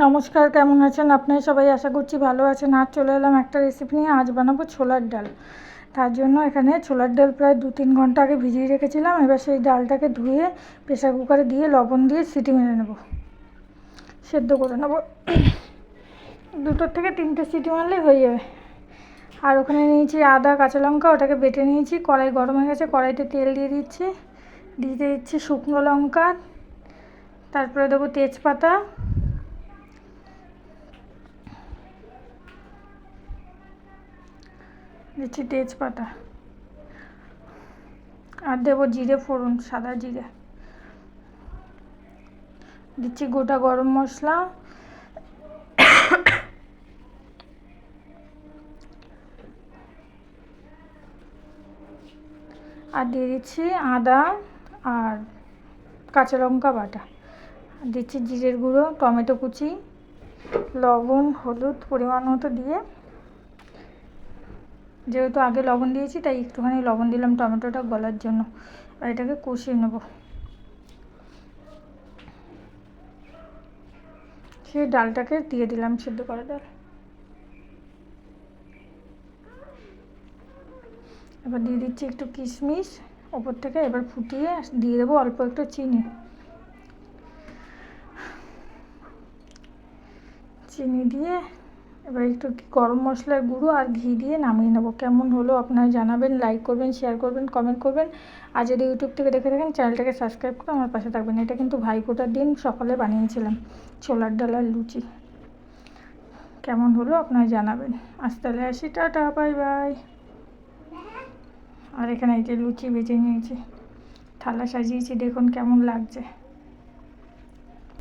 নমস্কার, কেমন আছেন আপনারা সবাই? আশা করছি ভালো আছেন। আজ চলে এলাম একটা রেসিপি নিয়ে। আজ বানাবো ছোলার ডাল। তার জন্য এখানে ছোলার ডাল প্রায় 2-3 ঘন্টা আগে ভিজিয়ে রেখেছিলাম। এবার সেই ডালটাকে ধুয়ে প্রেসার কুকারে দিয়ে লবণ দিয়ে সিটি মেরে নেব, সেদ্ধ করে নেব। 2 থেকে 3টে সিটি মারলেই হয়ে যাবে। আর ওখানে নিয়েছি আদা, কাঁচা লঙ্কা, ওটাকে বেটে নিয়েছি। কড়াই গরম হয়ে গেছে, কড়াইতে তেল দিয়ে দিচ্ছি শুকনো লঙ্কা, তারপরে দেবো তেজপাতা, দিচ্ছি তেজপাতা, আর দেবো জিরে ফোড়ন, সাদা জিরে, দিচ্ছি গোটা গরম মশলা, আর দিয়ে দিচ্ছি আদা আর কাঁচা লঙ্কা বাটা, দিচ্ছি জিরের গুঁড়ো, টমেটো কুচি, লবণ, হলুদ পরিমাণ মতো দিয়ে, যেহেতু আগে লবণ দিয়েছি তাই একটুখানি লবণ দিলাম টমেটোটা গলার জন্য। আর এটাকে কষিয়ে নেব। সেই ডালটাকে দিয়ে দিলাম, সেদ্ধ করা ডাল। এবার দিয়ে দিচ্ছি একটু কিশমিশ ওপর থেকে। এবার ফুটিয়ে দিয়ে দেবো অল্প একটু চিনি দিয়ে এবার একটু গরম মশলার গুঁড়ো আর ঘি দিয়ে নামিয়ে নেবো। কেমন হলো আপনারা জানাবেন, লাইক করবেন, শেয়ার করবেন, কমেন্ট করবেন। আর যদি ইউটিউব থেকে দেখে থাকেন চ্যানেলটাকে সাবস্ক্রাইব করে আমার পাশে থাকবেন। এটা কিন্তু ভাইফোঁটার দিন সকালে বানিয়েছিলাম ছোলার ডাল আর লুচি। কেমন হলো আপনারা জানাবেন। আজ তাহলে আসি, টাটা, বাই বাই। আর এখানে এই যে লুচি ভেজে নিয়েছি, থালা সাজিয়েছি, দেখুন কেমন লাগছে।